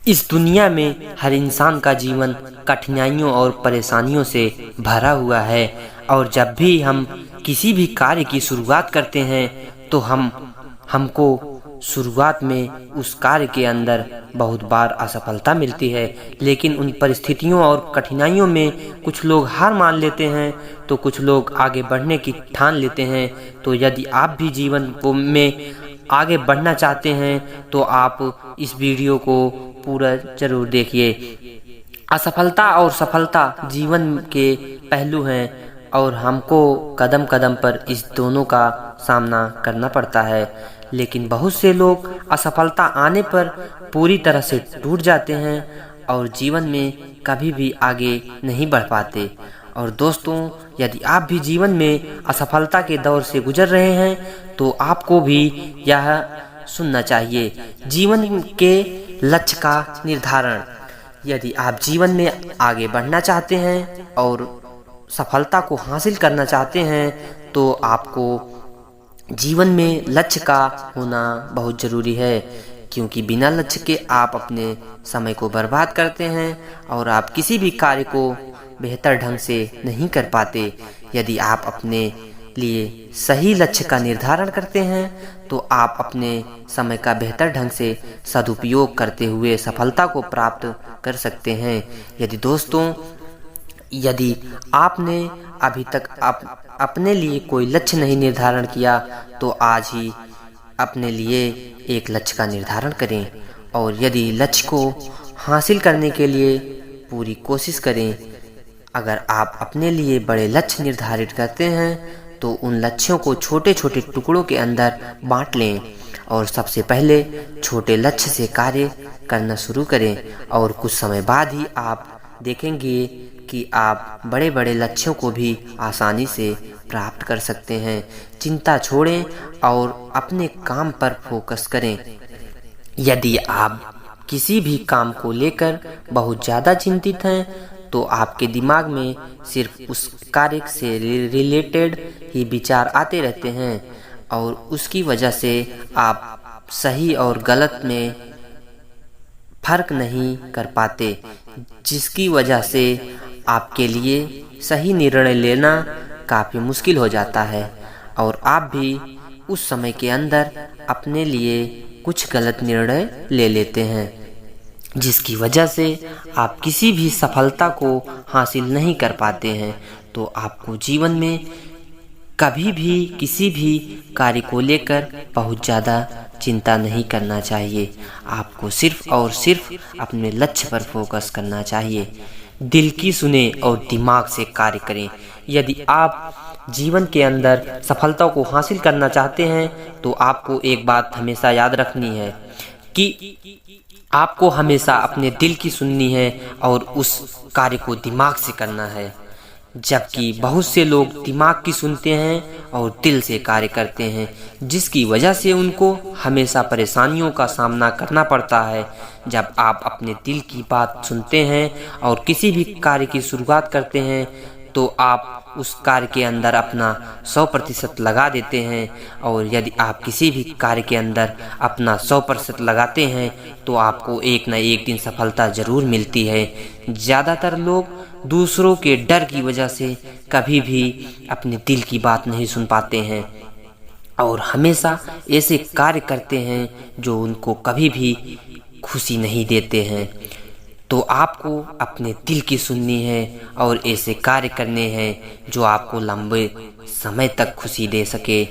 इस दुनिया में हर इंसान का जीवन कठिनाइयों और परेशानियों से भरा हुआ है और जब भी हम किसी भी कार्य की शुरुआत करते हैं तो हमको शुरुआत में उस कार्य के अंदर बहुत बार असफलता मिलती है। लेकिन उन परिस्थितियों और कठिनाइयों में कुछ लोग हार मान लेते हैं तो कुछ लोग आगे बढ़ने की ठान लेते हैं। तो यदि आप भी जीवन में आगे बढ़ना चाहते हैं तो आप इस वीडियो को पूरा जरूर देखिए। असफलता और सफलता जीवन के पहलू हैं और हमको कदम कदम पर इस दोनों का सामना करना पड़ता है। लेकिन बहुत से लोग असफलता आने पर पूरी तरह से टूट जाते हैं और जीवन में कभी भी आगे नहीं बढ़ पाते। और दोस्तों, यदि आप भी जीवन में असफलता के दौर से गुजर रहे हैं तो आपको भी यह सुनना चाहिए। जीवन के लक्ष्य का निर्धारण। यदि आप जीवन में आगे बढ़ना चाहते हैं और सफलता को हासिल करना चाहते हैं तो आपको जीवन में लक्ष्य का होना बहुत ज़रूरी है, क्योंकि बिना लक्ष्य के आप अपने समय को बर्बाद करते हैं और आप किसी भी कार्य को बेहतर ढंग से नहीं कर पाते। यदि आप अपने लिए सही लक्ष्य का निर्धारण करते हैं तो आप अपने समय का बेहतर ढंग से सदुपयोग करते हुए सफलता को प्राप्त कर सकते हैं। यदि आपने अभी तक अपने लिए कोई लक्ष्य नहीं निर्धारण किया तो आज ही अपने लिए एक लक्ष्य का निर्धारण करें और यदि लक्ष्य को हासिल करने के लिए पूरी कोशिश करें। अगर आप अपने लिए बड़े लक्ष्य निर्धारित करते हैं तो उन लक्ष्यों को छोटे छोटे टुकड़ों के अंदर बांट लें और सबसे पहले छोटे लक्ष्य से कार्य करना शुरू करें और कुछ समय बाद ही आप देखेंगे कि आप बड़े बड़े लक्ष्यों को भी आसानी से प्राप्त कर सकते हैं। चिंता छोड़ें और अपने काम पर फोकस करें। यदि आप किसी भी काम को लेकर बहुत ज़्यादा चिंतित हैं तो आपके दिमाग में सिर्फ उस कार्य से रिलेटेड ही विचार आते रहते हैं और उसकी वजह से आप सही और गलत में फर्क नहीं कर पाते, जिसकी वजह से आपके लिए सही निर्णय लेना काफ़ी मुश्किल हो जाता है और आप भी उस समय के अंदर अपने लिए कुछ गलत निर्णय ले लेते हैं, जिसकी वजह से आप किसी भी सफलता को हासिल नहीं कर पाते हैं। तो आपको जीवन में कभी भी किसी भी कार्य को लेकर बहुत ज़्यादा चिंता नहीं करना चाहिए। आपको सिर्फ और सिर्फ अपने लक्ष्य पर फोकस करना चाहिए। दिल की सुने और दिमाग से कार्य करें। यदि आप जीवन के अंदर सफलता को हासिल करना चाहते हैं तो आपको एक बात हमेशा याद रखनी है कि आपको हमेशा अपने दिल की सुननी है और उस कार्य को दिमाग से करना है। जबकि बहुत से लोग दिमाग की सुनते हैं और दिल से कार्य करते हैं, जिसकी वजह से उनको हमेशा परेशानियों का सामना करना पड़ता है। जब आप अपने दिल की बात सुनते हैं और किसी भी कार्य की शुरुआत करते हैं तो आप उस कार्य के अंदर अपना 100% लगा देते हैं और यदि आप किसी भी कार्य के अंदर अपना 100% लगाते हैं तो आपको एक न एक दिन सफलता ज़रूर मिलती है। ज़्यादातर लोग दूसरों के डर की वजह से कभी भी अपने दिल की बात नहीं सुन पाते हैं और हमेशा ऐसे कार्य करते हैं जो उनको कभी भी खुशी नहीं देते हैं। तो आपको अपने दिल की सुननी है और ऐसे कार्य करने हैं जो आपको लंबे समय तक खुशी दे सके।